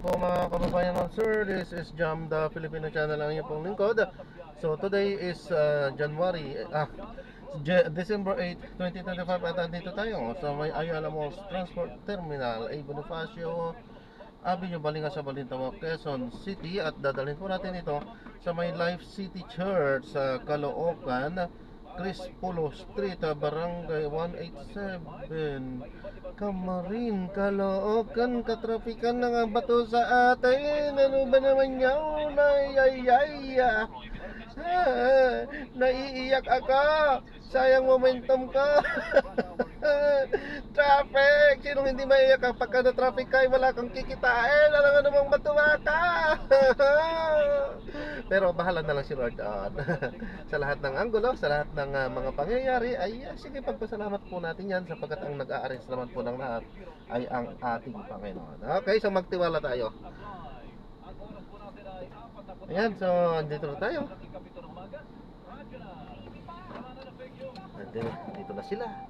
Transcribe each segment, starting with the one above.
po mga kababayan ng sir, this is Jam the Filipino channel ang inyong pong lingkod. So today is December 8, 2025 at andito tayo sa may Ayala Malls Transport Terminal A Bonifacio Avenue, Balinga sa Balintawak, Quezon City, at dadalhin po natin ito sa may Life City Church sa Caloocan, Crispulo Street, Barangay 187, Camarin, Caloocan. Katrapikan na nga bato sa atin. Ano ba naman yun? Naiiyak ako. Sayang momentum ko. Traffic. Sinong hindi maiiyak kapag na traffic ka, wala kang kikitain. Alam nga namang matuwa ka. Pero bahala na lang si Lord sa lahat ng anggulo, sa lahat ng mga pangyayari. Ay sige, pagpasalamat po natin yan sapagkat ang nag-a-arrange naman po ng lahat ay ang ating Panginoon. Okay, so magtiwala tayo. Ayan, so andito na tayo. Dito na sila.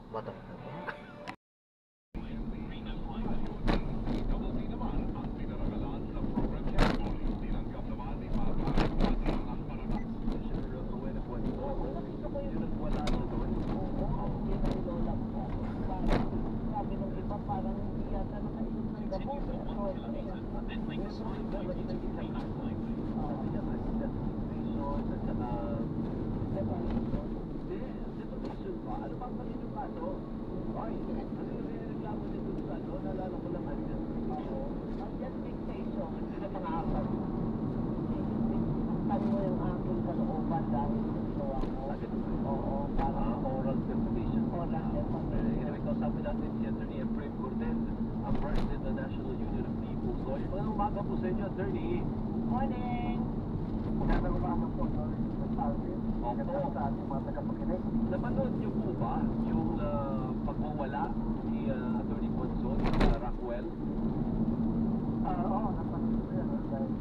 Morning! Magandang umaga po, napanood niyo po ba yung pagwawala ni Atty. Quezon sa Rockwell? Oo, napanood ko yan dahil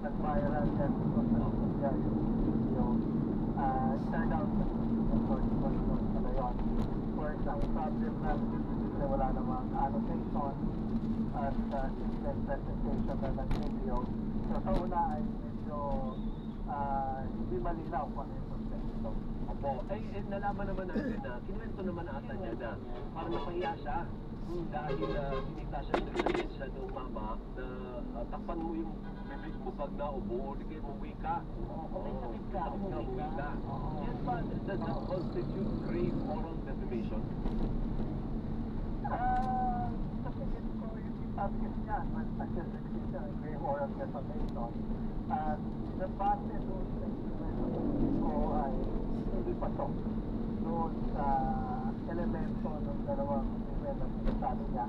nag-viral yan sa social media yung video. Turned out na Atty. Quezon pala yun. For isang problem na wala namang annotation at instant presentation na nag-video. So sa una ay medyo hindi malinaw kung ano yung context. Opo, nalaman naman natin na kinuwento naman ata niya na parang napahiya siya dahil sinita siya ng siya ng mama na takpan mo yung bibig mo pag naubo o di kayo umuwi ka. Oo, umuwi ka. Yan ba, does that constitute grave moral defamation? Kasi din ko yung itabis niya as grave moral defamation. At the base doon sa ko ay hindi pasok doon sa elemento ng dalawang nivel na sinasabi niya.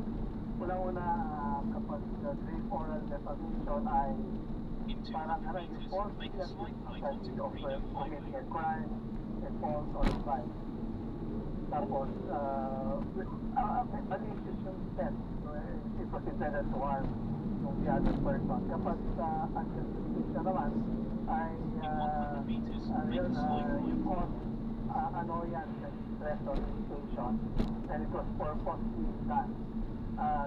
Una-una, kapag grave moral defamation ay parang yung false statement of committing a crime, a false or a crime. Tapos, malicious yung intent. It was intended to harm the other person. Kapag unjustification naman ay you cause annoyance and stress or irritation, and it was purposely done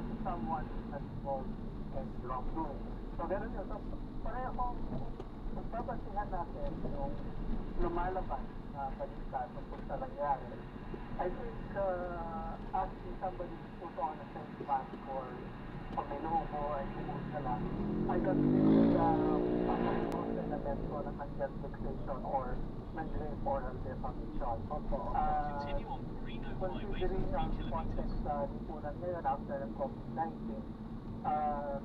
to someone that's involved in wrongdoing. So, ganun yun. So, parehong pagbabasihan natin yung lumalabas na balita tungkol sa nangyari. I think asking somebody to put on a safe mask or paminuho ay bukod na lang, I consider pang-inos na elemento ng unjust fixation or ng grave moral defamation. Considering ang context sa lipunan ngayon after ng COVID-19,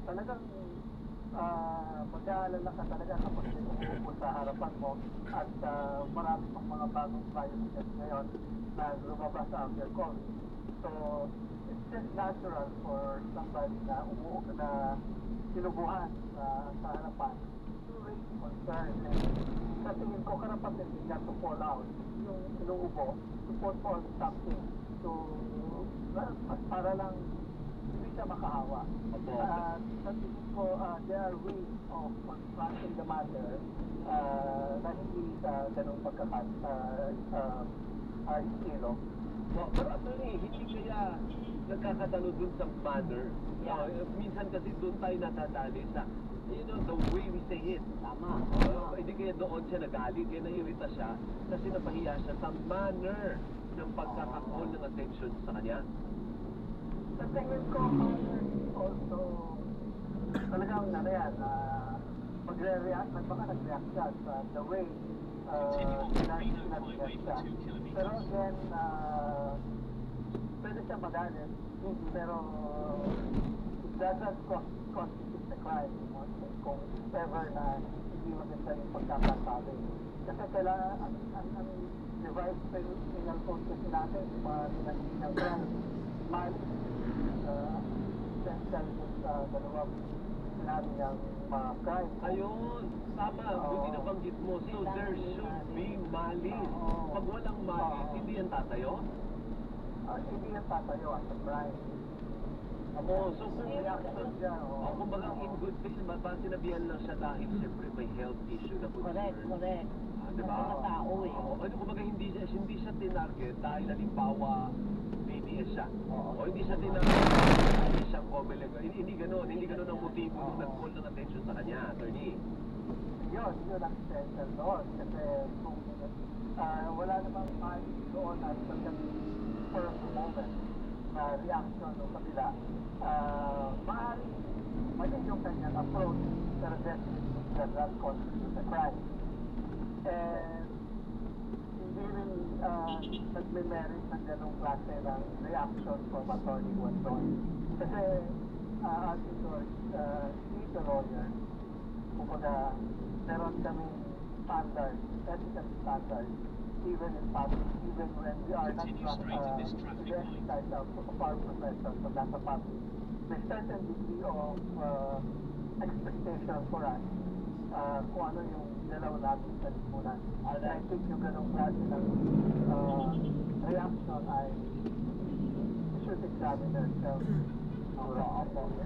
talagang mag-aalala ka talaga kapag umuupo sa harapan mo at marami pang mga bagong viruses ngayon na lumabas after COVID. So, it's just natural for somebody na umuupo na sinubuhan sa harapan to raise concern. And sa tingin ko, karapat niya to fall out yung inuubo, to put on something to para lang hindi siya makahawa. Sa tingin ko, there are ways of confronting the matter na hindi sa ganong pagkakastilo. Pero actually, hindi kaya nagkakatalo dun sa manner. Minsan kasi dun tayo natadali sa, the way we say it. Tama. Hindi kaya doon siya nagalit, kaya nairita siya kasi napahiya siya sa manner ng pagkakakol ng attention sa kanya. Sa tingin ko, also, talagang ano yan, magre-react, baka nag-react siya sa the way nag-react siya. Pero again, pwede siya magalit, pero it doesn't constitute the crime kung ever na hindi maganda yung pagkakasabi. Kasi kailangan, ang device penal code kasi natin, mga pinag-inal crime, mali, essential sa dalawang sinabi ng mga crime. Ayun, tama, buti nabanggit mo. So there should be malice. Pag walang malice, hindi yan tatayo? Hindi yan tatayo as a crime. So kung reaction siya, kumbaga in good faith, sinabihan lang siya dahil siyempre may health issue na concern. Correct. Diba? Tao eh. Kumbaga hindi siya tinarget dahil halimbawa BTS siya. O hindi siya tinarget dahil siyang Comelec. Hindi ganun ang motibo nung nag-call ng attention sa kanya, attorney. Yun ang essential doon. Kasi kung wala namang mali doon at for a moment na reaction ng kabila, maaaring mali yung kanyang approach, pero that does constitute a crime. And hindi rin nagme-merit ng ganong klase ng reaction from Attorney Guanzon. Kasi as he's a lawyer, kumbaga meron kaming standards, ethical standards, even in public, even when we are not the exercise of our profession, so nasa public. There's certain degree of expectation for us kung ano yung dalaw natin sa lipunan. And I think yung ganong klase ng reaction ay should examine ourselves.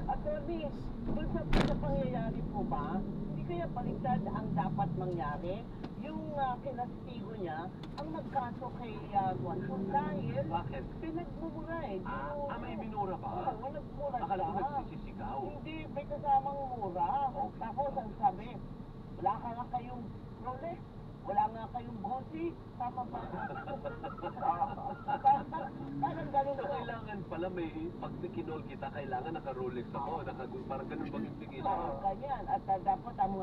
Attorney, kung sa pangyayari po ba, hindi kaya baliktad ang dapat mangyari? Yung kinastigo niya, ang nagkaso kay Guanzon dahil Bakit? pinagmumura eh. May minura ba? Oo, nagmura Akala ko siya. nagsisisigaw. Hindi, may kasamang mura. Okay. Tapos ang sabi, wala ka nga kayong Rolex, wala nga kayong Gucci, tama ba? Parang ganun So, po. kailangan pala may, pag kinol kita, kailangan naka-Rolex ako, parang ganun bang implication? Ganyan. At dapat ang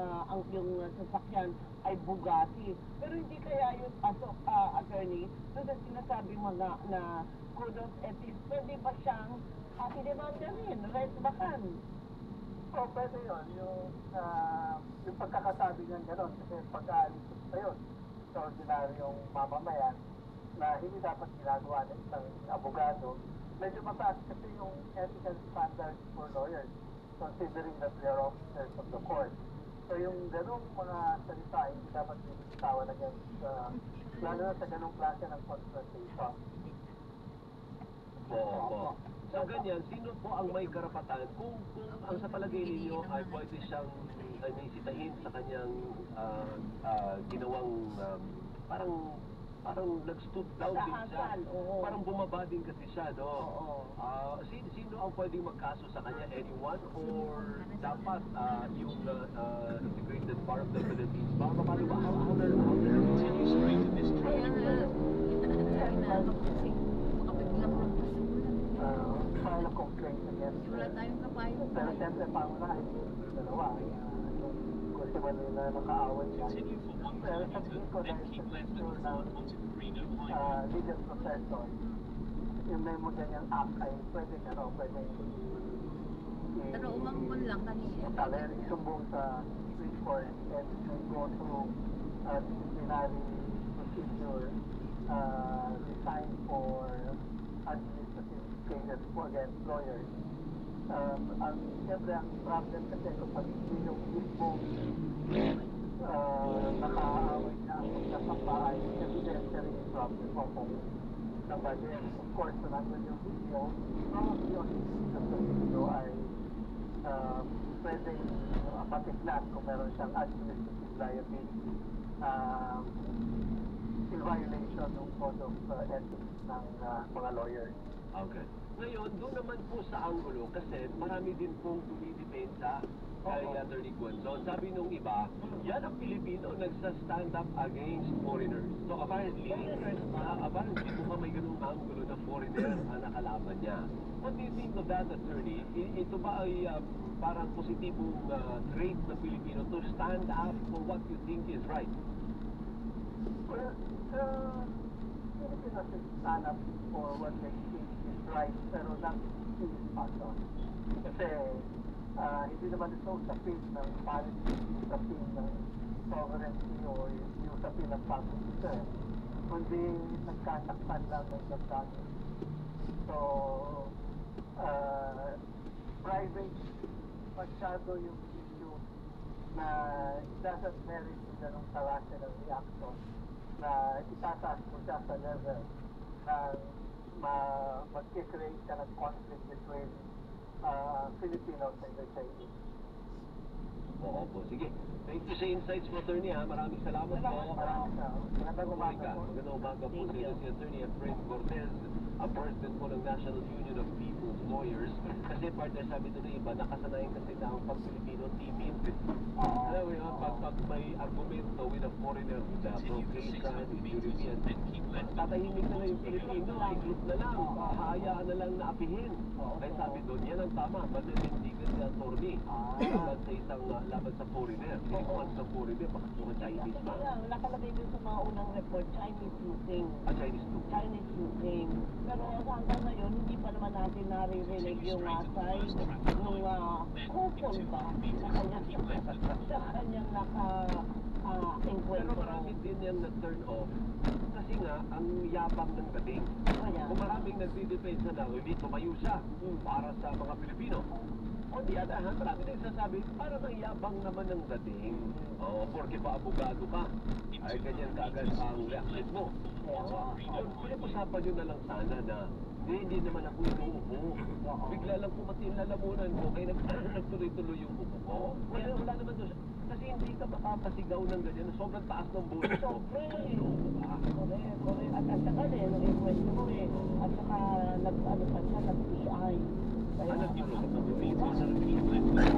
yung sasakyan ay Bugatti. Pero hindi kaya yun, attorney, doon sa sinasabi mo na code of ethics, pwede ba siyang i-demanda rin, res bakan? Pwede yun. Yung pagkakasabi niyan gano'n, kasi pag-aalis sa yun, sa ordinaryong mamamayan, na hindi dapat ginagawa ng isang abogado, medyo mataas kasi yung ethical standards for lawyers, considering that they are officers of the court. So yung ganong mga salita, hindi dapat binitawan against, lalo na sa ganong klase ng confrontation. Oo. So ganyan, sino po ang may karapatan kung ang sa palagay ninyo ay pwede siyang may sitahin sa kanyang ginawang parang nag-stoop down din siya. Tahasan, oo. Parang bumaba din kasi siya, no? Oo. Sino ang pwedeng magkaso sa kanya? Anyone? Or dapat yung Integrated Bar of the Philippines? Paano ba? How na continue straight in this track? File a complaint against Wala tayong kapayo. pero siyempre pangunahin yung dalawa. Kung si Manila nakaaway niya. Pero sa tingin ko dahil sa nature ng legal profession, yung may mo ganyang act ay pwede Pero umangkon lang kanina. Kaler isumbong sa Supreme Court and go through disciplinary procedure designed for administrative cases against lawyers. Siyempre ang problem kasi kapag hindi yung mismo nakaaway na ang magkasapa ay evidentiary problem o kung somebody, of course, so nandun yung video, probably yung video ay pwedeng matiklan kung meron siyang administrative liability in violation ng code of ethics ng mga lawyers. Okay. Ngayon, doon naman po sa anggulo, kasi marami din pong dumidepensa kay Attorney Guanzon. Sabi nung iba, yan ang Pilipino nagsa-stand up against foreigners. So apparently, mukhang may ganung anggulo na foreigner ang nakalaban niya. What do you think of that, Attorney? Ito ba ay parang positibong trait ng Pilipino to stand up for what you think is right? Well, Filipinos should stand up for what they think is right, pero not in this fashion. Kasi hindi naman ito usapin ng policy, usapin ng sovereignty o usapin ng public interest, kundi nagkasaktan lang ng damdamin. So, private masyado yung issue na it doesn't merit yung ganong kalasa ng reaction na itataas mo siya sa level na mag-create ka ng conflict between Filipinos and the Chinese. Oo po, sige. Thank you sa insights mo, Attorney, ha. Maraming salamat po. Magandang umaga po. Magandang umaga po sa iyo, si Attorney Efrain Cortez, ang president po ng National Union of People's Lawyers. Kasi partner, sabi ito na iba, nakasanayan kasi na ang pag-Filipino timid. Alam mo yun, pag may argumento with a foreigner, with a Caucasian, with European, tatahimik na lang yung Filipino, iglip na lang, hayaan na lang na apihin. Kaya sabi doon, yan ang tama, mananindigan si Attorney. Laban sa isang laban sa foreigner. Hindi ko sa foreigner, baka po Chinese man. Nakalagay din sa mga unang report, Chinese looking. Chinese too. Chinese looking. Pero hanggang ngayon, hindi pa naman natin naririnig yung side nung kupon ba sa kanyang Pero naka-encuentro. marami din yan na turn off. Kasi nga, ang yabang ng dating. Kaya, Kung maraming nagdidepensa na, hindi tumayo siya para sa mga Pilipino. On the other hand, marami din sasabi, para ang yabang naman ng dating. Oo, porque pa abogado ka. Ay, ganyan kaagad ang reaction mo. Pinag-usapan nyo na lang sana na hindi naman ako inuupo. Bigla lang pumating lalamunan ko, kaya nagtuloy-tuloy yung upo ko. Wala naman doon. Kasi hindi ka makapasigaw ng ganyan. Sobrang taas ng boses mo. Correct. At saka din, nag-encuentro mo at saka nag-ano pa siya, nag-PI.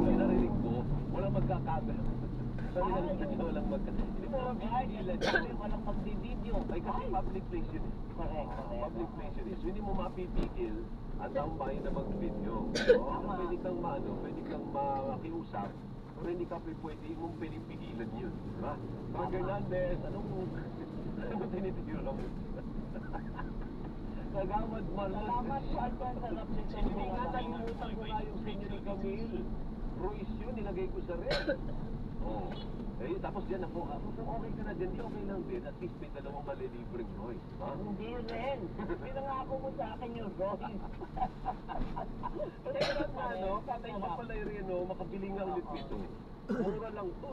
Narinig ko, walang magkakabel. Narinig ko, walang magkakabel. Hindi mo mapipigilan. Walang magdi-video. Ay, kasi public place yun. Correct. Public place yun. So, hindi mo mapipigil ang taong bayan na mag-video. Pwede kang pwede kang makiusap. Pero hindi ka pwede mong pwedeng pigilan yun. Diba? Mga Hernandez, anong tinitiro mo? Kagawad Marlon. Salamat po at sarap nito. Hindi nga, nalimutan ko nga yung senior ni Camille. Ruiz yun, nilagay ko sa red. Oh. Tapos dyan ako, kung okay ka na dyan, di okay lang din. At least may dalawang malilibreng Royce. Ha? Hindi rin. Pinangako mo sa akin yung Royce. Kasi patay pa pala rin, makabili nga ulit nito. Mura lang to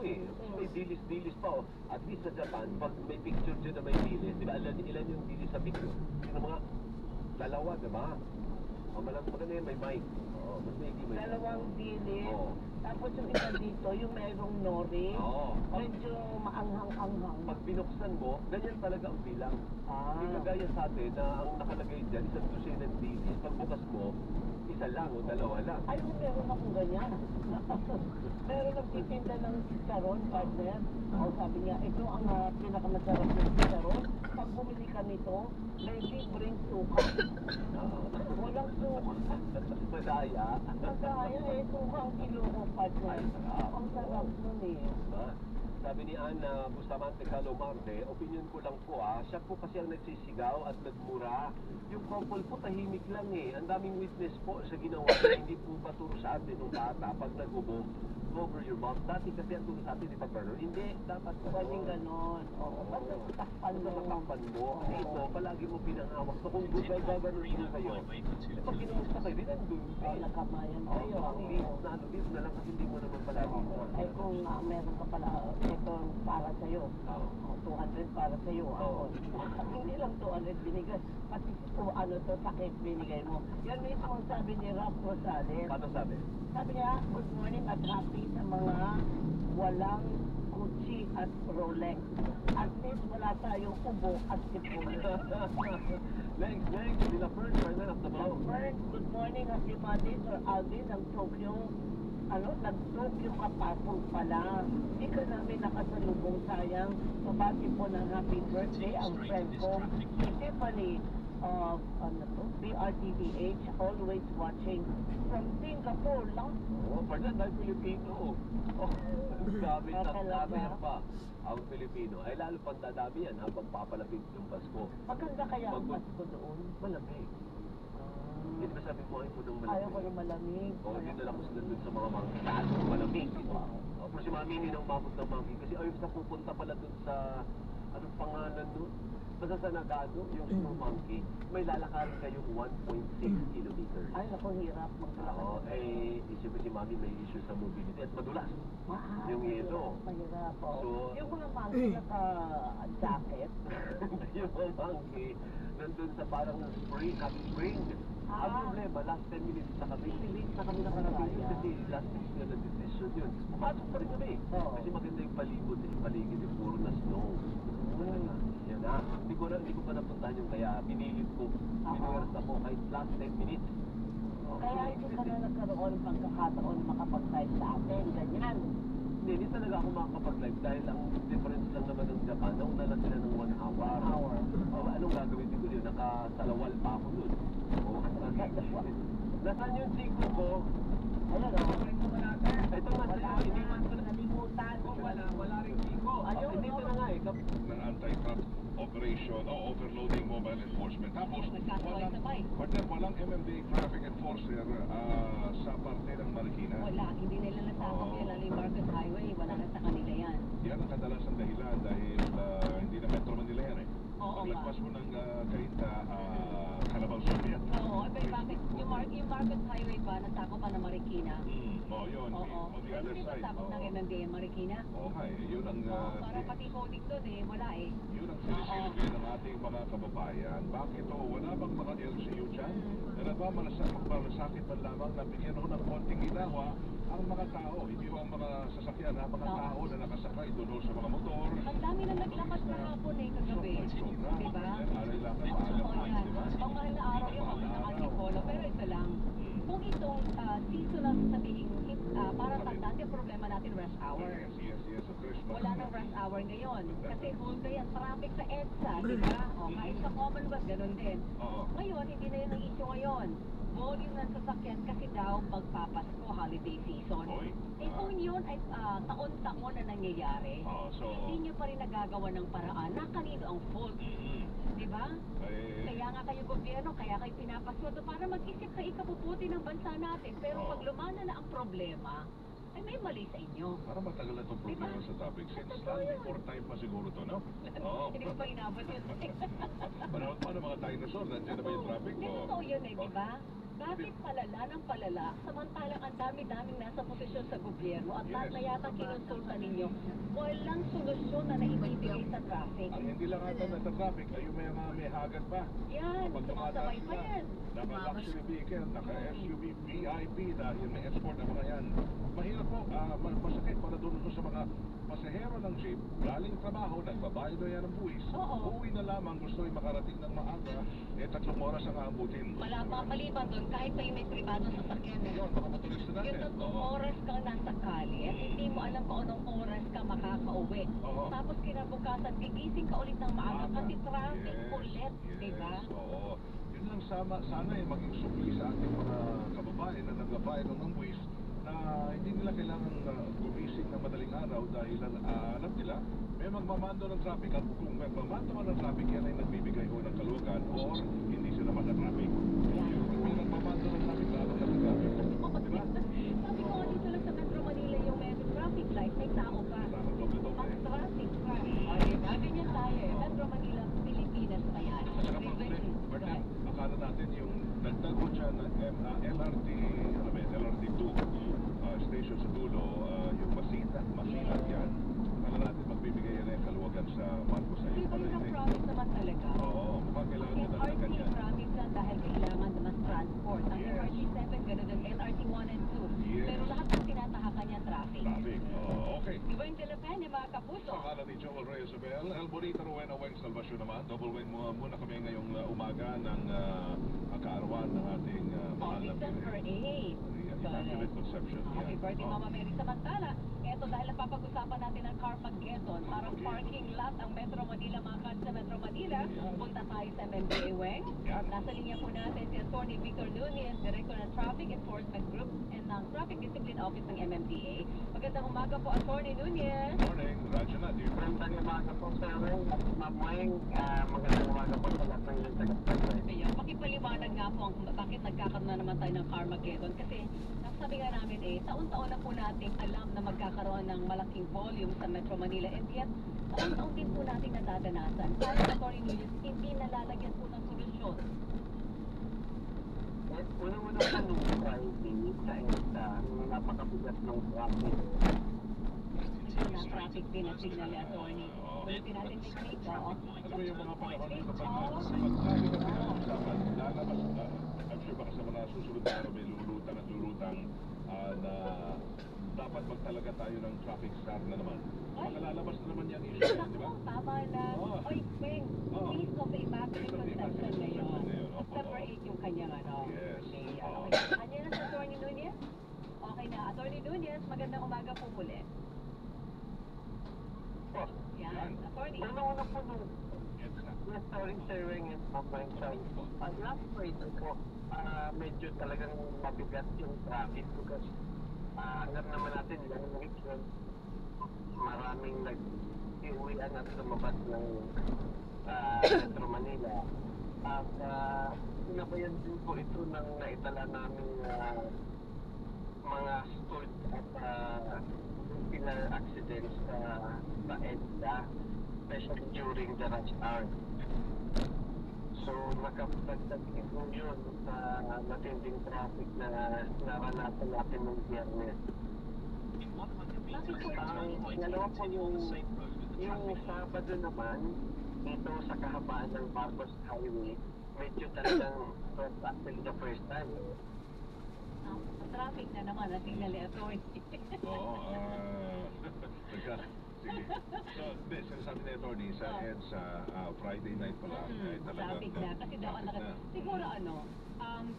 May dilis-dilis pa At least sa Japan, pag may picture dyan na may dilis, di ba ilan yung dilis sa picture? Yung mga dalawa, di ba? Maganda yan, may mic. Mas may may Dalawang dilis. Oo. Tapos yung isa dito, yung merong nori. Oo. Medyo maanghang-anghang. Pag binuksan mo, ganyan talaga ang bilang. Hindi kagaya sa atin na ang nakalagay dyan, isang dosenang dilis. Pag bukas mo, isa lang o dalawa lang. Ay, meron akong ganyan. Meron nagtitinda ng chicharon, partner. O sabi niya, ito ang pinakamasarap ng chicharon. Pag bumili ka nito, may libreng suka. Walang suka. Madaya. Kaya suka ang kilo ko, partner. Ang sarap nun Diba? Sabi ni Ana Bustamante Calomarte, opinion ko lang po siya po kasi ang nagsisigaw at nagmura. Yung couple po tahimik lang Ang daming witness po sa ginawa na hindi po paturo sa atin nung bata pag nag-ubo. Cover your mouth. Dati kasi ang turo sa atin, di ba, Bernard? Hindi, dapat Pwedeng ganon. Oo, basta takpan mo. matakpan mo. Kasi ito, palagi mo pinangawak. So kung gaganon din kayo, pag kinusta kayo, din nandun. Nagkamayan kayo. Ang leave na lang kasi hindi mo naman palagi. Ay kung meron ka pala, ito para sa'yo. 200 para sa'yo. Hindi lang 200 binigay. Pati sakit binigay mo. Yan mismo ang sabi ni Ralph Rosales. Paano sabi? Sabi niya, good morning at happy sa mga walang Gucci at Rolex. At least wala tayong ubo at sipol. Thanks, Nila Fern, President of the Blow. Friends, good morning, Happy Monday, Sir Alvin ng Tokyo. Nag-Tokyo ka pasok pala. Di ka namin nakasalubong, sayang. Mabati po ng happy birthday ang friend ko, si Tiffany of BRTDH, always watching from Singapore lang. Oh, Fernand, ay Pilipino. Oh, sabi Talaga? yan pa. Ang Pilipino ay lalo pang dadami yan habang papalapit yung Pasko. Maganda kaya ang Pasko doon? Malamig. Hindi ba sabi mo ay punong malamig? Ayaw ko ng malamig. Oo, hindi na lang sila dun sa mga lalo malamig. Pero si Mami hindi nang mabot ng Mami kasi ayaw sa pupunta pala dun sa anong pangalan dun? Basta sa Nagano, yung Super Monkey, may lalakarin kayong 1.6 kilometers. Ay, ako hirap maglalakad. Oo, siyempre si Mami may issue sa mobility at madulas. Yung yelo. Mahirap, oh. So- Yung mga monkey naka-jacket. Yung monkey, nandun sa parang spring, happy spring. Ang problema, last 10 minutes na kami. Late na kami nakararating kasi last minute na na-decision yun. Pumasok pa rin kami. Oo. Kasi maganda yung palibot, yung paligid, yung puro na snow. Yan na. Hindi ko pa napuntahan yung kaya pinilit ko. Pinuweras ako kahit last 10 minutes. Kaya hindi ka na nagkaroon ng pagkakataon makapag-type sa atin, ganyan. Hindi talaga ako makakapag-live dahil ang difference lang naman ng Japan, nauna lang sila ng 1 hour. 1 hour. Anong gagawin ko yun? Nakasalawal pa ako dun. Nasaan yung chiko ko? Ayun, oh. Ito nga sa'yo, iniwan ko na. Nalimutan. Wala rin chiko. Ayun, Dito na nga eh. ng anti-trust operation o overloading mobile enforcement. Tapos, walang MMDA traffic enforcer sa parte ng Marikina. Wala, hindi nila nasasok yan, lalo yung Marcos Highway, wala na sa kanila yan. Yan ang kadalasang dahilan dahil hindi na Metro Manila yan eh. Oo, Paglagpas mo ng Cainta, Carabao Sur yan. Oo, pero bakit yung Marcos Highway ba, nasakop pa ng Marikina? Yun. Oo, On the pero other hindi ba side. sakop ng MMDA ang Marikina? Oo nga eh. Yun ang, Oo, para pati coding doon eh, wala eh. yun ang sinisilbi ng ating mga kababayan. Bakit o wala bang mga LCU dyan? Na malasakit man lamang na bigyan ho ng konting ginawa ang mga tao. Hindi ho ang mga sasakyan, mga tao na nakasakay doon ho sa mga motor. Ang dami na naglakad kahapon eh, kagabi. Di ba? Alay lang kayo, Oo, maalam yan. di ba? Pang mahal na araw yung mga naka-antipolo. Pero ito lang, kung itong seasonal sabihin, para tandaan yung problema natin rush hour. Yes, sa Christmas. Wala nang rush hour ngayon. Kasi whole day ang traffic sa EDSA, di ba? O, kahit sa Commonwealth, ganun din. Oo. Ngayon, hindi na yun ang issue ngayon. Volume ng sasakyan kasi daw magpapasko, holiday season. Oy. Eh kung yun ay taon-taon na nangyayari, Oo, so, hindi nyo pa rin nagagawa ng paraan na kanino ang fault. Di ba? Kaya nga kayo gobyerno, kaya kayo pinapasweldo para mag-isip kayo ikabubuti ng bansa natin. Pero Oo. pag lumana na ang problema, ay may mali sa inyo. para matagal na itong problema sa topic since Totoo yan. before time pa siguro to, no? Oo. Hindi ko pa inabot yun. Paano mga dinosaur? Nandiyan na ba yung traffic? Hindi totoo yun eh, di ba? Bakit palala ng palala, samantalang ang dami-daming nasa posisyon sa gobyerno at lahat na yata kinonsulta ninyo, walang solusyon na naibibigay sa traffic. Ang hindi lang ata na sa traffic ay yung may hagat pa. Yan, Pag sumasabay pa yan. Naka-luxury vehicle, naka-SUV, VIP dahil may export ang mga yan. Mahirap po, masakit para doon sa mga pasahero ng jeep, galing trabaho, nagbabayad na yan ng buwis, Oo. uwi na lamang, gusto ay makarating ng maaga, 3 oras ang aabutin. Wala pa maliban doon, kahit pa yung may pribado sa sakyan. Yun, mga motorista Yung natin. 3 oras kang nasa kali at hindi mo alam kung anong oras ka makakauwi. Oo. Tapos kinabukasan, gigising ka ulit ng maaga kasi traffic Yes, ulit, yes, di ba? Oo. Yun lang sana maging supli sa ating mga kababayan na nagbabayad ng buwis na hindi nila kailangan gumising ng madaling araw dahil alam nila may magmamando ng traffic at kung magmamando man ng traffic yan ay nagbibigay ho ng kalugan or hindi sila masa-traffic. Yung may nagmamando ng traffic lalo ka sa traffic. Di ba? Sabi ko, dito lang sa Metro Manila yung may traffic light, may tao pa. Sana doble-doble. Pag traffic pa. O, diba? Ganyan tayo eh. Metro Manila, Pilipinas pa yan. At saka pa Bernard, akala natin yung dagdag mo dyan na LRT, ano ba yun, LRT2 station sa dulo, yung Masinag yan. Akala natin magbibigay yan ng kaluwagan sa Marcos sa Di ba yung Palengke. promise naman talaga? Oo, mukhang kailangan mo Yung dagdagan RT yan. promise lang dahil mga kapuso. Sa ngalan ni Joel Reyes Abel, El Bonita Rowena Weng Salvacion naman. Double wing muna kami ngayong umaga ng kaarawan ng ating mahal na December 8. Immaculate Conception. Happy Yan. birthday, Oh. Mama Mary. Samantala, eto dahil napapag-usapan natin ang Carmageddon, parang Okay. parking lot ang Metro Manila, mga kans sa Metro Manila. Punta tayo sa MMDA Weng. Yan. Nasa linya po natin si Atty. Victor Nunez, Director ng Traffic Enforcement Group and ng Traffic Discipline Office ng MMDA. Magandang umaga po, Atty. Nunez. Morning, Radyo na. Magandang umaga po sa amin at Ma'am Weng. Magandang umaga po sa lahat ng inyong taga-pagpapay. Ayun, pakipaliwanag nga po ang bakit nagkakaroon na naman tayo ng Carmageddon. Kasi sabi nga namin taon-taon na po nating alam na magkakaroon ng malaking volume sa Metro Manila, and yet taon-taon din po nating nadadanasan. Para sa Atty. Nunez, hindi nalalagyan po ng solusyon. Unang-una po nung Friday sa napakabigat ng traffic. Na traffic din at signal ni Atty. Ulitin natin technique, oo. Alam mo yung mga panahon na kapag sabi ko pinag-usapan, lalabas, I'm sure baka sa mga susunod na araw may lulutang na dapat magtalaga tayo ng traffic star na naman. Makalalabas na naman yan issue, di ba? Tama na. Oo. Oy, Weng, Oo. Feast of the Immaculate Feast of the Conception Immaculate ngayon. Conception ngayon, opo. September 8 yung kanyang Yes. day. Oo. Okay. Ano na sa Atty. Nunez? Okay na. Atty. Nunez, magandang umaga po muli. Yan. Atty. Unang-una po nung story sharing and online side. Last Friday po, medyo talagang mabigat yung traffic because alam naman natin yung weekend, maraming nag-iuwian at lumabas ng Metro Manila. At sinabayan din po ito ng naitala namin mga stored at pillar accidents sa EDSA, especially during the rush hour. So, nakapagdagdag po yun sa matinding traffic na naranasan natin ng Biyernes. Bakit po Ang pangalawa po yung Sabado naman, dito sa kahabaan ng Marcos Highway, medyo talagang actually the first time. traffic na naman ang signal ni Atty. Oo, sige. So, hindi, sinasabi ni Atty. sa EDSA, Friday night pa lang, ay talagang Traffic na. Kasi daw traffic na. siguro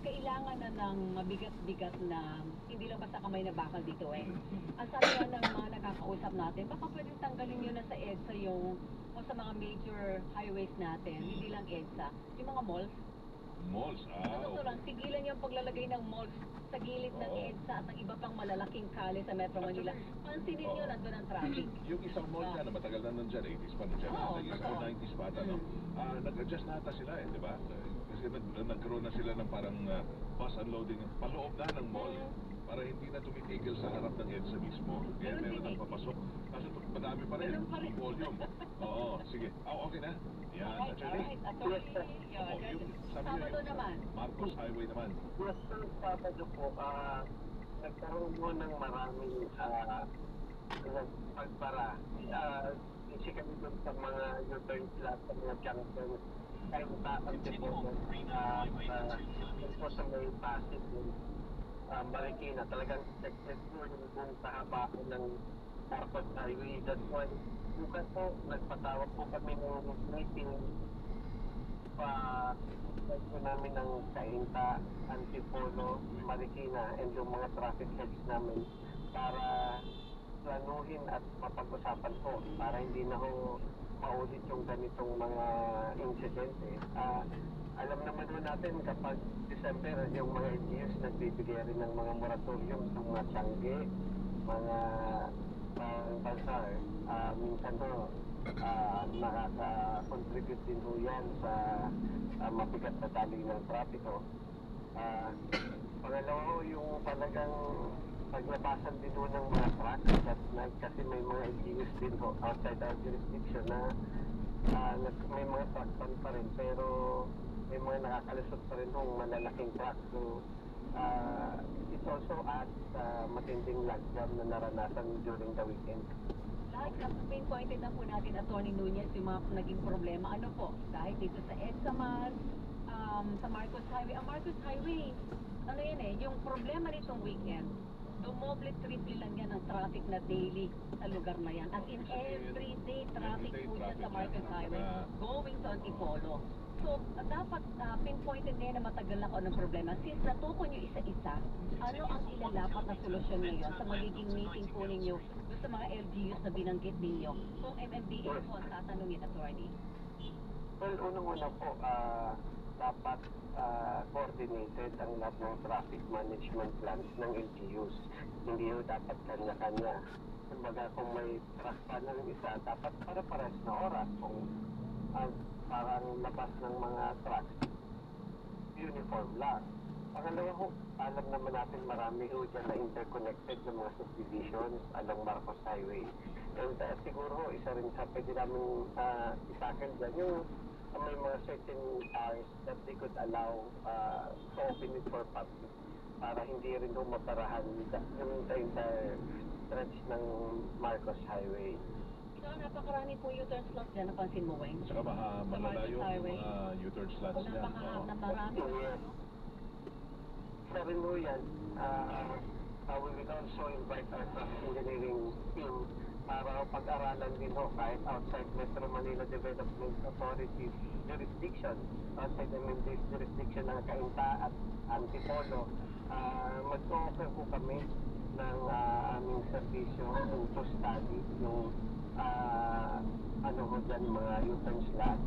kailangan na ng mabigat-bigat na hindi lang basta kamay na bakal dito Ang sabi nga ng mga nakakausap natin, baka pwedeng tanggalin nyo na sa EDSA o sa mga major highways natin, hindi lang EDSA, yung mga malls. Malls, Sa totoo lang, tigilan yung paglalagay ng malls sa gilid ng Oo. EDSA at ng iba pang malalaking kali sa Metro Manila. Pansinin nyo, Oo. nandun ang traffic. Yung isang mall dyan, na matagal na nandyan, 80s pa nandyan, Oo, naging totoo. 90s pa ata, no? Nag-adjust na ata sila di ba? Kasi nagkaroon na sila ng parang bus unloading, paloob na ng mall, para hindi na tumitigil sa harap ng EDSA mismo. Kaya meron nang papasok. Kaso madami pa rin, Meron pa rin. volume. Oo, sige. Okay na. Yan, Alright, actually. alright. Attorney, Yung sabi niyo, Sabado yung naman. Marcos Highway naman. Yes, sir, Sabado po, nagkaroon mo ng maraming pagpara. Basically doon sa mga U-turn slot, sa mga junctions, kahit taas po po sa may Pasig yung Marikina, talagang sected po yung buong kahabaan ng Marcos Highway. That's why, bukas po, nagpatawag po kami ng meeting po namin ng Cainta, Antipolo, Marikina, and yung mga traffic heads namin para planuhin at mapag-usapan po para hindi na ho maulit yung ganitong mga insidente. Alam naman po natin kapag December, yung mga LGUs nagbibigay rin ng mga moratorium sa mga tiyangge, mga bazaar. Minsan po, nakaka-contribute din po yan sa mabigat na daloy ng trapiko. Pangalawa ho, yung talagang paglabasan din ho ng mga trucks at night kasi may mga LGUs din ho outside our jurisdiction na may mga truck ban pa rin pero may mga nakakalusot pa rin hong malalaking truck. So, it also adds matinding lockdown na naranasan during the weekend. Lahat na pinpointed na po natin, Atty. Nunez, yung mga naging problema. Ano po? Dahil dito sa EDSA man, sa Marcos Highway. Ang Marcos Highway, yung problema nitong weekend, dumoble, triple lang yan ang traffic. traffic na daily sa lugar na yan. As in, everyday traffic Everyday po yan traffic sa Marcos yan. Highway going to Antipolo. So, dapat pinpointed ngayon na matagal na ko ng problema. Since natukoy nyo isa-isa, ano ang ilalapat na solusyon ngayon sa magiging meeting po ninyo doon sa mga LGUs na binanggit ninyo? Kung MMDA po ang tatanungin, attorney. Well, unang-una po, dapat coordinated ang lahat ng traffic management plans ng LGUs. Hindi ho dapat kanya-kanya. Kumbaga, kung may truck pa ng isa, dapat para-pares na oras. Kung parang labas ng mga trucks, uniform lang. Pangalawa ho, alam naman natin marami ho dyan na interconnected ng mga subdivisions along Marcos Highway. And siguro ho, isa rin sa pwede namin isakin dyan yung may mga certain hours that they could allow to open it for public para hindi rin ho maparahan yung entire stretch ng Marcos Highway. So, napakarami po U-turn slots dyan, napansin mo, Weng? Saka malalayo yung Highway. mga U-turn slots niya. Na marami. Yes. Sa rin ho yan, we will also invite our traffic engineering team para pag-aralan din ho kahit outside Metro Manila Development Authority jurisdiction, outside MMDA's jurisdiction ng Cainta at Antipolo, mag-offer po kami ng aming servisyo to study yung ano ho dyan, mga U-turn slot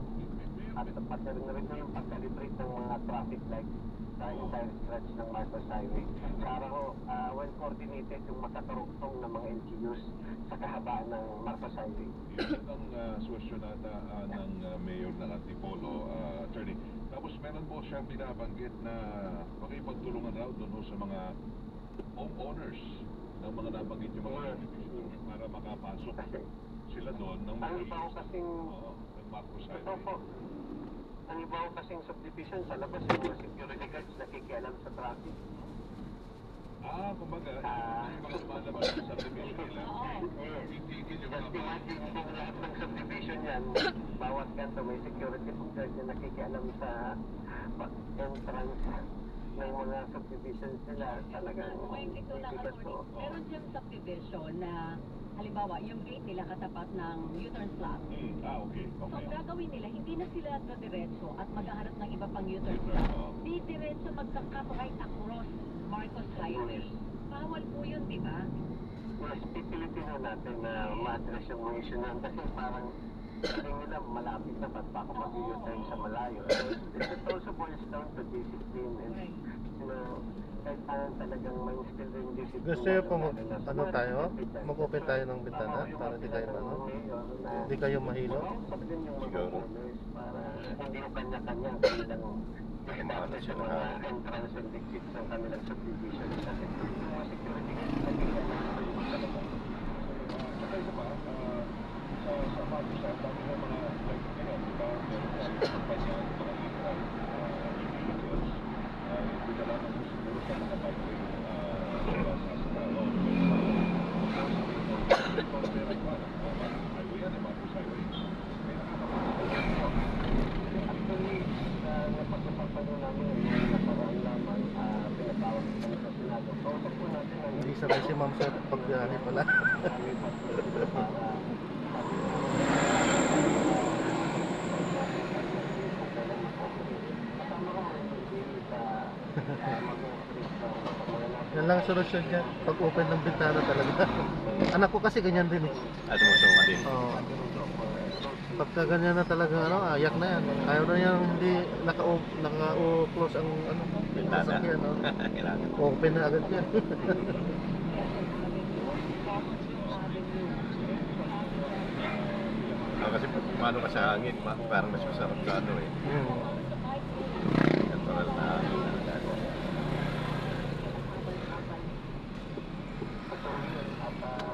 at pati rin yung pag-calibrate ng mga traffic lights sa entire stretch ng Marcos Highway. Para ho, well coordinated yung makatarugtong ng mga LGUs sa kahabaan ng Marcos Highway. Yun ang solusyon nata ng mayor ng Antipolo, attorney. Tapos meron po siyang binabanggit na makipagtulungan raw doon ho sa mga homeowners ng mga nabanggit yung mga subdivisions para makapasok sila doon ng mga Ang iba ho kasing ng Marcos ito Highway. po, ang iba ho kasing subdivision sa labas yung mga security guards nakikialam sa traffic. Kumbaga, yung mga lumalabas sa subdivision nila, titigil yung Just mga imagine kung lahat ng subdivision yan, bawat kanto may security guard na nakikialam sa entrance ng mga subdivisions nila. Talagang Weng, ito lang, bigat po. attorney. Meron diyang subdivision na, halimbawa, yung gate nila katapat ng U-turn slot. okay. So, ang Okay. gagawin nila, hindi na sila diretso at maghahanap ng iba pang U-turn slot. Di diretso magka-cut right across Marcos Highway. Bawal po yun, di ba? Mas pipilitin na natin na ma-address yung mga issue na kasi parang sabi nila malapit na ba't pa ako mag-u-turn sa malayo. It also boils down to discipline and you know, kahit parang talagang may instill rin discipline. Gusto nyo po ano tayo? Mag-open tayo ng bintana para hindi kayo hindi kayo mahilo? Siguro. Para hindi ko kanya-kanya ang kanilang establish yung mga entrance and exits ng kanilang subdivision. Kasi yung mga security guards talaga. Saka isa pa, sa Marcos Highway, dami ng mga, like, di ba, meron tayong kampanya, mga vehicles, dinala ng siguro sa mga bikeway, sa road. Highway yan, Marcos Highway. May Actually, napag-usapan namin yung nakaraan lamang, pinatawag kami sa Senado. Kausap po natin ang Hindi sabay si ma'am sa pagbiyahe pala. Yan lang solusyon niya. Pag-open ng bintana talaga. Anak ko kasi ganyan din eh. At mo din. Oo. Pagka ganyan na talaga ayak na yan. Ayaw na yan hindi naka-close ang Bintana. sasakyan. Kailangan. Open na agad yan. Kasi paano ka sa hangin, parang mas masarap sa ano eh. Natural na hangin.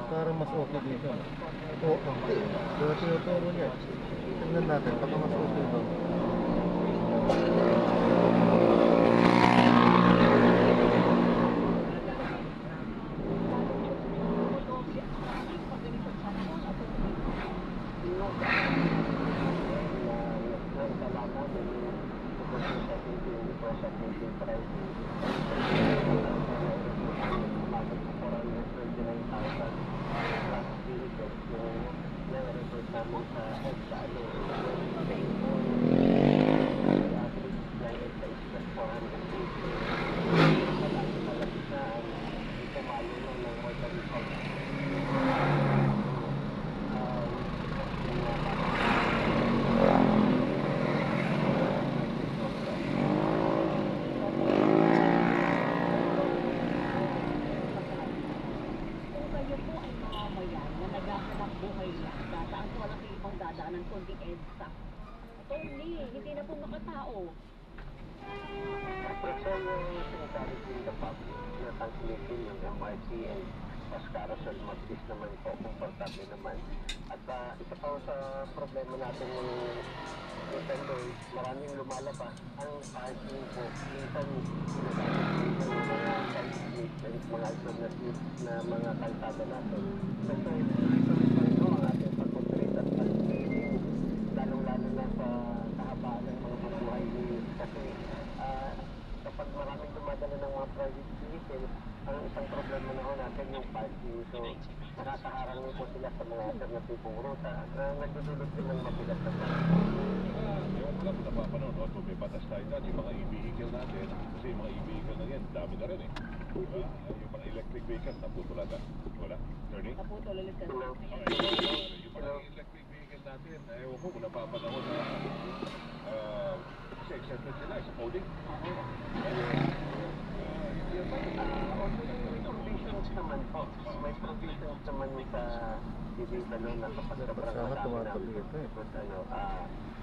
Parang mas okay dito. Oo, okay. Diba tinuturo niya? Tingnan natin, baka mas okay ba? namin sa EDSA, Kung kayo po ay mamamayan na naghahanap buhay lang, dadaan po lang sa ibang dadaanan kundi EDSA. Tony, hindi na po makatao. So, yung sinasabi ko yung the public na transmitting yung MRT and bus carousel, mabilis naman po, komportable naman. At isa pa sa problema natin yung minsan doon, maraming lumalabas. Ang parking po, minsan sinasabi ko yung mga side streets, mga alternative na mga kalsada natin. Kasi ito po ang ating pag-operate at pag-training, lalong-lalo na sa kahabaan ng mga buhay. Kasi kapag maraming dumadala ng mga private vehicle, ang isang problema na ho natin yung parking. So, nakakaharang po sila sa mga alternatibong ruta na nagdudulot din ng mabigat na parking. Yung wala mo napapanood, o may batas tayo dyan, yung mga e-vehicle natin, kasi yung mga e-vehicle na yan, dami na rin eh. Diba? Yung mga electric vehicle, naputulatan. Wala? Attorney? Naputol ulit kasi. Yung mga electric vehicle natin, ewan ko kung napapanahon na kasi accepted sila sa coding. May provisions naman po. May provisions naman sa vehicle na kapag sobrang madami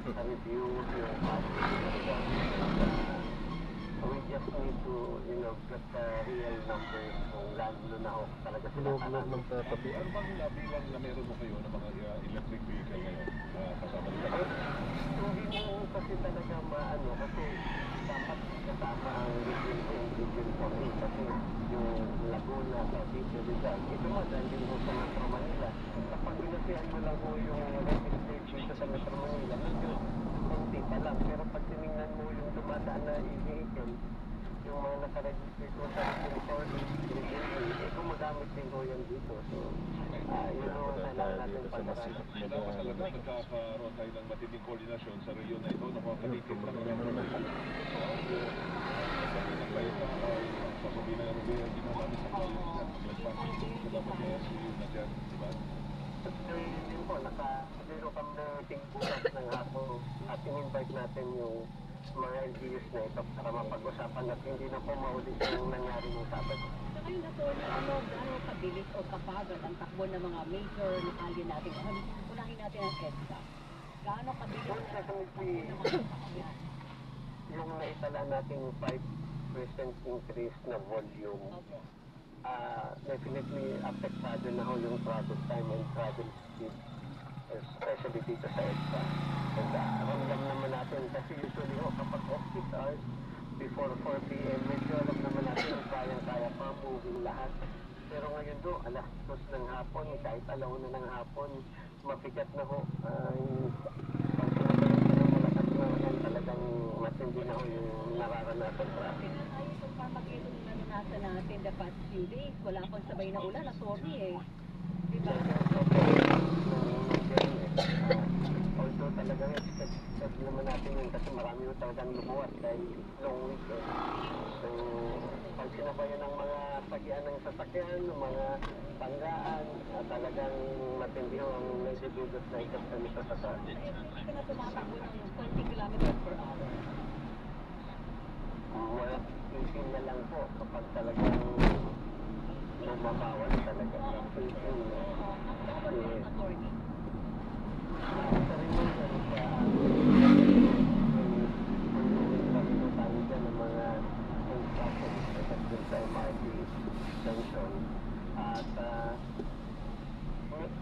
na review yung we just need to, get the real numbers kung lalo na ho talaga sila. Loob ng tatabi. Ano bang nabilang na meron mo kayo ng mga electric vehicle ngayon? Kasama nila? Hindi mo kasi talaga maano kasi dapat kasama ang region 4 kasi yung Laguna, Cavite, Rizal. Ito mo dahil din ho sa Metro Manila. Kapag binasihan mo lang ho yung registered dito sa Metro Manila, medyo konti pa lang. Pero pag tinignan mo yung dumadaan na vehicle, yung mga nakaregister ko sa region 4, gumagamit din ho yan dito. So, yun ho kailangan natin pag-aralan. Dapat talaga nagkakaroon tayo ng matinding koordinasyon sa rehiyon na ito. Nakakalitin lang naman ng mga sasabihin na yung ginawa namin sa pagpapasok sa dapat na SU na dyan, diba? Yun po, nakadero kami tingkulas ng hapon at in-invite natin yung mga LGUs na ito para mapag-usapan at hindi na po maulit yung nangyari ng Sabado. Sa ngayon, Atty, gaano kabilis o kapagal ang takbo ng mga major na kalye natin? Unahin natin ang EDSA. Gaano kabilis ang takbo ng mga sasakyan? Yung naitala natin 5% increase na volume, Opo. definitely apektado na ho yung travel time and travel speed, especially dito sa EDSA. Ramdam naman natin kasi usually ho kapag off-peak hours, before 4 p.m. medyo alam naman natin kayang-kaya pa moving lahat. Pero ngayon do, alas 2 ng hapon, kahit alauna ng hapon, mabigat na ho. Pag sinabayan ka ng malakas na yan, talagang matindi na ho yung nararanasan traffic. Kasi nga tayo sa Carmageddon na naranasan natin the past few days, wala pang sabay na ulan, sorry eh. Diba? Although talagang expected naman natin yun kasi marami yung talagang lumuwas dahil long weekend. So, pag sinabayan ng mga sagian ng sasakyan, ng mga panggaan, talagang matindi ho ang nagbibigos na ikasta nito sa traffic. Hindi ka na tumatakbo ng 20 kilometers per hour. Wala, isin na lang po kapag talagang bumabawal talaga. Isin. Ang bawal ng attorney. Sa rin sa tayo dyan ng mga construction dun sa MRT junction. At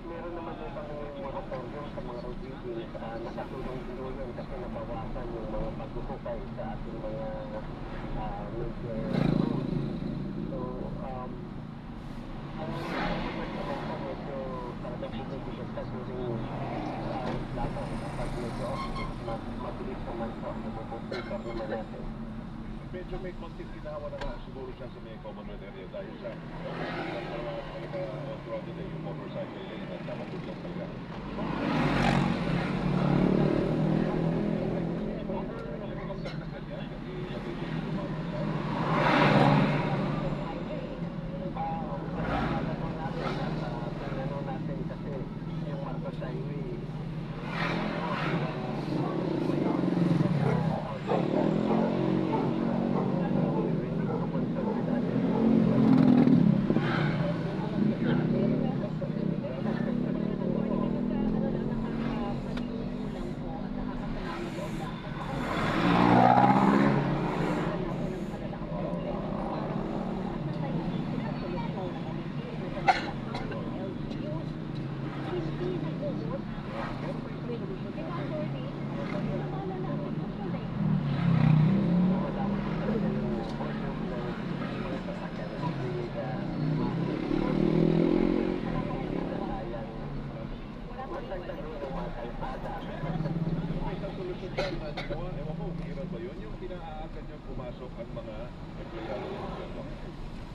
meron naman din kami yung moratorium sa mga road users. Nakatulong din yun kasi nabawasan yung mga pagkuhukay sa ating mga major roads. So, ang naman po medyo talagang binibigas ka during laban kapag medyo mabilis naman po. Nabubupitar naman natin. Medyo may konting ginawa na nga siguro siya sa may Commonwealth area dahil sa talaga on-road yung motorcycle lane at dapat doon lang talaga. halimbawa, ewan ko, meron ba yun? Yung pinaaagad yung pumasok ang mga empleyado ng gobyerno.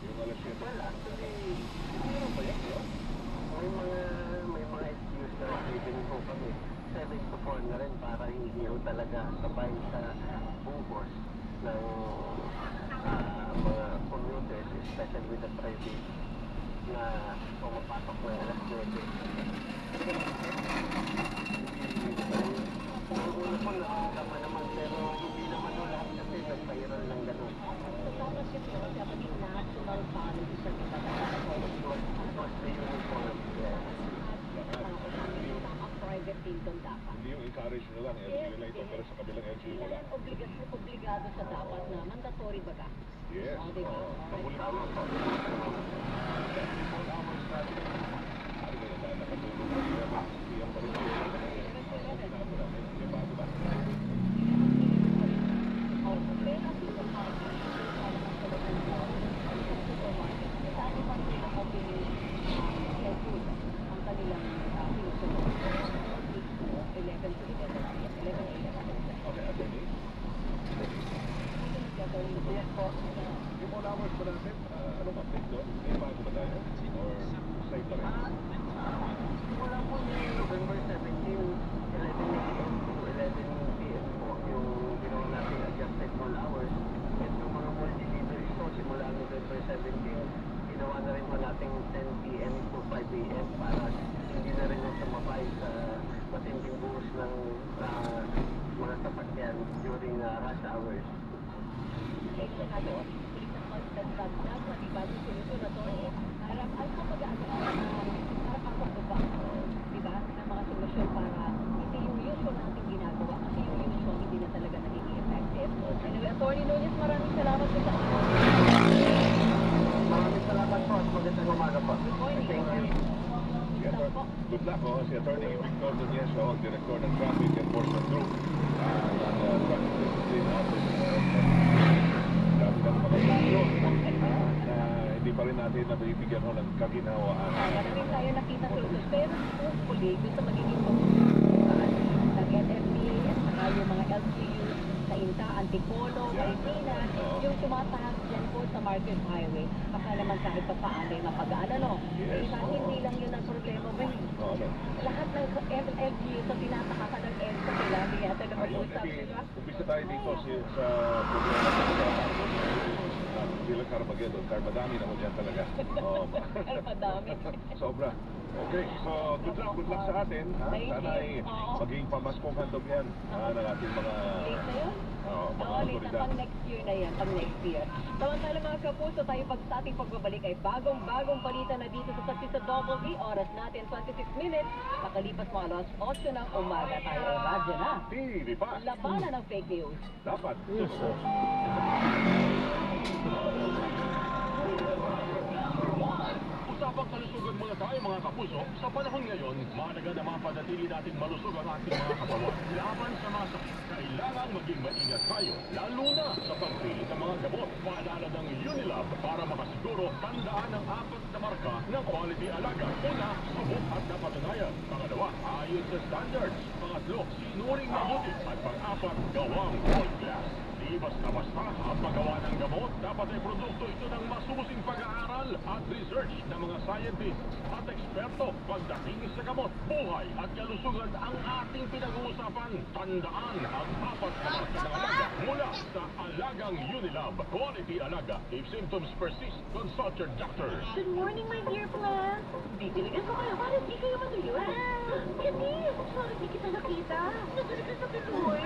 Yung alas 7. Well, actually, Meron ba yan, no? may mga excuse na even po kami. 7 to 4 na rin para hindi ho talaga sabay sa bubos ng mga commuters, especially with the private na pumapasok ng alas 9. Ang una po nakakama naman pero hindi naman ho lahat kasi nag-viral ng gano'n. Dapat kasi dapat yung national policy sa kita It was the uniform, yes. ang private team doon dapat. Hindi yung encourage nyo lang, LGU lang ito, pero sa kabilang LGU wala. Obligado sa dapat na mandatory baga. Yes. O, diba? Pabulit ko lang. Ano ba yun? Nakatulog na siya. Siyang pa rin siya. Sinabi namin, may bago ba? Oh, pero ang supermarket, sabi pa nila kung food ang kanilang sinusunod. 11 to 11 p.m. 11 a.m. Okay, attorney. Yes po. Yung all hours ba natin, anong update doon? May bago ba tayo? Or same pa rin? Wala po yung November 17, 11 a.m. to 11 p.m. po yung ginawa natin adjusted mall hours. At yung mga mall deliveries po, simula November 17, ginawa na rin po natin 10 p.m. to 5 a.m. para hindi na rin yung sumabay sa matinding buhos ng mga sasakyan during rush hours. Attorney Nunez, maraming salamat po sa Maraming salamat po at magandang umaga po. Thank you. Good luck, si Attorney Victor Nunez, Director ng Traffic Enforcement Group ng Traffic Discipline Office. Dami ng mga issue na hindi pa rin natin nabibigyan ng kaginhawaan. Maraming tayo nakita solusyon, pero hopefully, gusto magiging pagkakaan ng NFA at saka yung mga LGU sa Inta, Antipolo, Marikina, yung tumataas dyan po sa Market Highway. Baka naman kahit pa paano yung mapagaan, ano? Yes. Diba, hindi lang yun ang problema ba? Lahat ng LGU sa tinatakasan ng EDSA, kailangan yata na mag-usap, diba? Umpisa tayo dito sa problema sa sila Carmageddon. Carmadami na mo dyan talaga. Madami. Sobra. Okay, so good luck sa atin. Thank Sana ay you. Oo. maging pamaskong handog yan ng ating mga Late na yun? mga Oo, late na. autoridad. Pang next year na yan, pang next year. Samantala mga kapuso, tayo sa ating pagbabalik ay bagong balita na dito sa Saksi sa Double V. Oras natin, 26 minutes. Makalipas mga alas 8 ng umaga tayo ay radyo na. TV pa. Labanan ng fake news. Dapat. Yes, sir. Usapang kalusugan muna tayo mga kapuso. Sa panahon ngayon, mahalaga na mapanatili nating malusog ang ating mga katawan. Laban sa mga sakit, kailangan maging maingat tayo. Lalo na sa pagpili ng mga gamot. Paalala ng Unilab para makasiguro tandaan ang 4 na marka ng quality alaga. Una, sabot at napatunayan. Pangalawa, ayon sa standards. Pangatlo, sinuring mabuti. At pang-apat, gawang world class. Di basta-basta ang paggawa ng gamot, dapat ay produkto ito ng masusing pag-aaral at research ng mga scientists at eksperto. Pagdating sa gamot, buhay at kalusugan ang ating pinag-uusapan. Tandaan ang 4 na marka ng alaga mula sa Alagang Unilab. Quality alaga. If symptoms persist, consult your doctor. Good morning, my dear plants. Didiligan ko kayo. Bakit di kayo matuloy? Hindi. Bakit di kita nakita? Nadiligan sa Pinoy.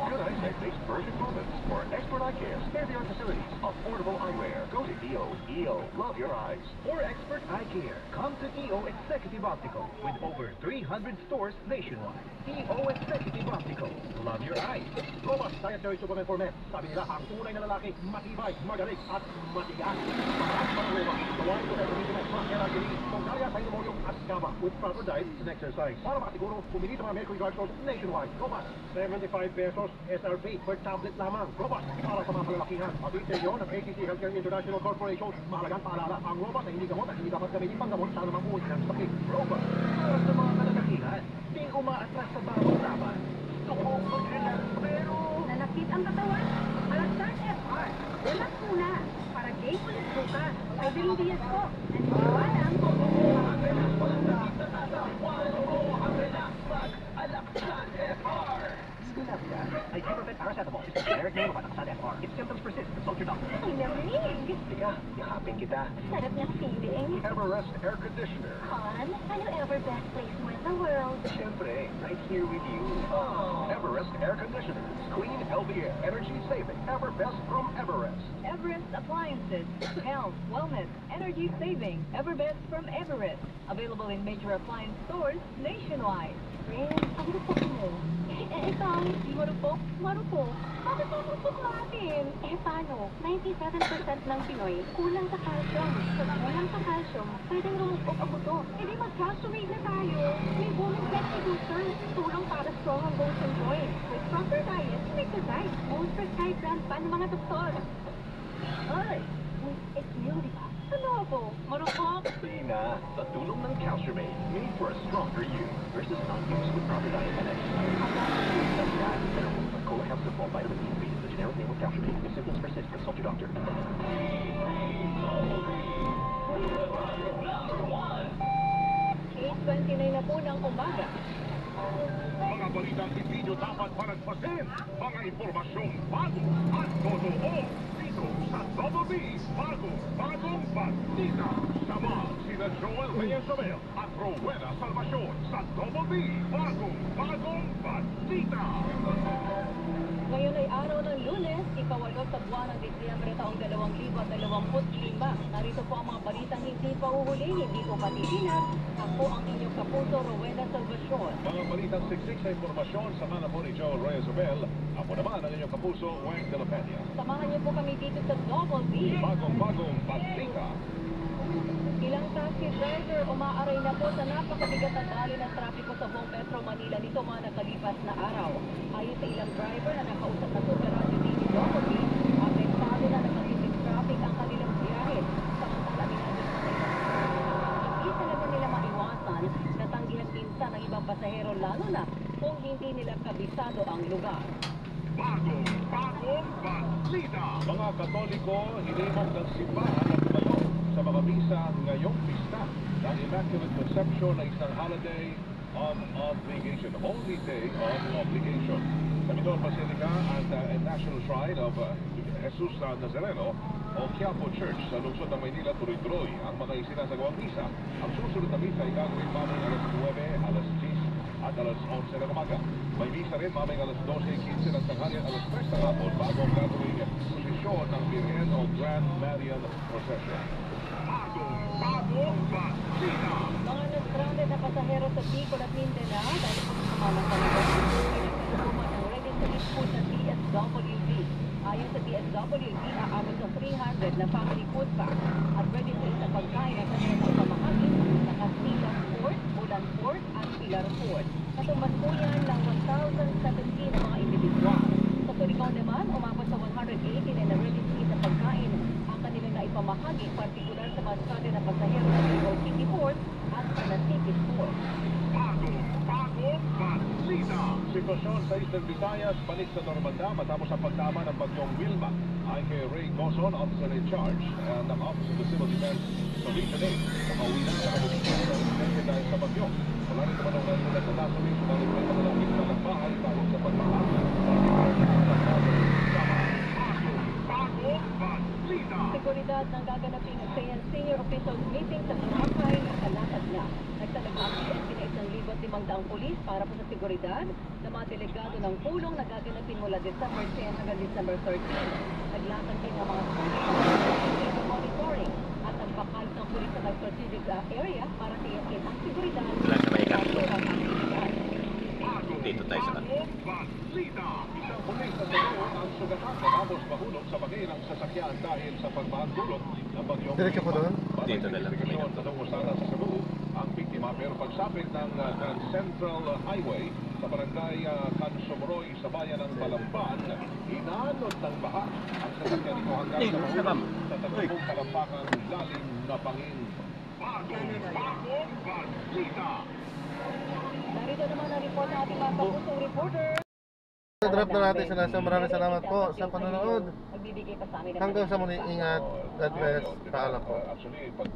Good eyesight-based version products for expert eye care, state-of-the-art facilities, affordable eyewear. Go to EO. EO, love your eyes. For expert eye care, come to EO Executive Optical with over 300 stores nationwide. EO Executive Optical, love your eyes. Robust dietary supplement for men. Sabi nila, ang tunay na lalaki, matibay, magaling, at matigas. At mga robot, gawain ko tayo dito ng Kera-Gili, Tongalia, Painomorium, at Gaba with proper diet and exercise. Para makasiguro, pumili sa mga Mercury Guard stores nationwide. Robust, 75 pesos SRP per tablet lamang. Robust, para sa mga kalalakihan. Pag-ibig nyo ng ACC Healthcare International Corporation, mahalagang paalala, ang robust ay hindi gamot at hindi dapat gamitin pang gamot sa anumang uri ng sakit. Robust, para sa mga kalalakihan, di umaatras sa bawat laban. Gusto ko mag-relax pero Sarap ng feeling. Everest Air Conditioner. Han, ano ever best place mo in the world? Siyempre, right here with you. Everest Air Conditioners. Clean, healthy air. Energy saving. Everbest from Everest. Everest Appliances. Health, wellness, energy saving. Everbest from Everest. Available in major appliance stores nationwide. Friend, ang gusto mo. Ikaw, Marupok? Marupok? Bakit ang marupok natin? paano? 97% ng Pinoy kulang sa calcium. Pag kulang sa calcium, pwedeng rumupok ang buto. Hindi mag-calciumate na tayo. May bone density booster. Tulong para strong ang bones and joints. With proper diet, make the right. Most prescribed brand pa ng mga doktor. Ay! It's new, di ba? Ano ako? Marupok? Tina, sa tulong ng Calciumate, made for a stronger you versus non-use with proper diet and exercise. Cola Capsule for vitamin D3 is the generic name of Calciumate. If symptoms persist, consult your doctor. 8:29 na po ng umaga. Mga balitang hindi nyo dapat palagpasin. Mga impormasyong bago at totoo. Dito sa Double B, bagong balita. Sama sina Joel Reyes-Abel at Rowena Salvacion sa Double B, bagong balita. Ngayon ay araw ng Lunes, ika-8 sa buwan ng Disyembre taong 2025. Narito po ang mga balitang hindi pa uhuli, hindi po patitinan. Ako ang inyong kapuso, Rowena Salvacion. Mga balitang siksik sa impormasyon, sama na po ni Joel Reyes-Abel. Ako naman ang inyong kapuso, Weng de la Peña. Samahan niyo po kami dito sa Double B. Bagong balita. Ilang taxi driver umaaray na po sa napakabigat na dali ng trapiko sa buong Metro Manila nito mga nakalipas na araw. Ayon sa ilang driver na nakausap na Super Radio TV Double B, apektado na ng matinding traffic ang kanilang biyahe. Samantala, minado sa hindi talaga nila maiwasan na tanggihan minsan ng ibang pasahero lalo na kung hindi nila kabisado ang lugar. Bagong balita. Mga Katoliko, hinimok ng simbahan at tumayo sa mga misa ngayong pista ng Immaculate Conception na isang holiday of obligation, holy day of obligation. Sa Mindoro Basilica at National Shrine of Jesus Nazareno o Quiapo Church sa lungsod ng Maynila, tuloy-tuloy ang mga isinasagawang misa. Ang susunod na misa ay gagawin mamay alas 9, alas 10 at alas 11 ng umaga. May misa rin mamay alas 12:15 ng tanghali at alas 3 ng hapon bago ang gagawin posisyon ng Virgen o Grand Marian Procession. Bagong balita. Mga na-stranded na pasahero sa Bicol at Mindanao dahil sa pamamasalang pinagkasuman ng ready-to-eat food ng DSWD. Ayon sa DSWD, aabot sa 300 na family food packs at ready-to-eat na pagkain ang kanilang pamahagi sa Castilla Fort, Bulan Fort at Pilar Fort. Katumbas po yan ng 1,017 na mga individual. Sa Surigao naman, umabot sa 180 na ready-to-eat na pagkain ang kanilang naipamahagi, partikular sa mga stranded na pasahero sa Bicol City Port at sa Nasipis Port. Bagong balita. Sitwasyon sa Eastern Visayas, balik sa normalidad matapos ang pagtama ng bagyong Wilma. Ayon kay Ray Gozon, officer in charge ng Office of the Civil Defense sa Region 8. Nakauwi na sa kabukisan ng insidente dahil sa bagyo. Wala rin naman ang nalulat sa nasabi sa dahil may malalapit na ng bahay dahil sa pagmamahal. Bagong balita. Seguridad ng gaganapin ng Senior Officials Meeting sa Boracay nakalatag na. Nagtalaga ang PNP na 1,500 pulis para po sa seguridad na mga delegado ng pulong na gaganapin mula December 10 hanggang December 13. Naglatag din ang mga monitoring at ang bakal ng pulis sa strategic area para tiyakin ang seguridad Wala sa may at kapso. ang aktividad. Dito tayo sa Bagong balita. Isang pulis na tuloy ang sugatan matapos mahulog sa bangin ng sasakyan dahil sa pagmahagdulot ng bagyong Diretso po doon? Dito na lang. Investigasyon sa Dongosana sa Cebu ang biktima pero pagsapit ng Grand Central Highway sa barangay Cansomoroy sa bayan ng Balamban, inanod ng baha ang sasakyan nito hanggang sa mahulog sa tatlong talampakang lalim na bangin. Bagong balita. Narito naman ang report ng ating mga kapusong reporter. Drop na natin sila. So maraming salamat po sa panonood. Nagbibigay pa sa amin ng Hanggang sa muli, ingat. God bless. Paalam po. Actually, pag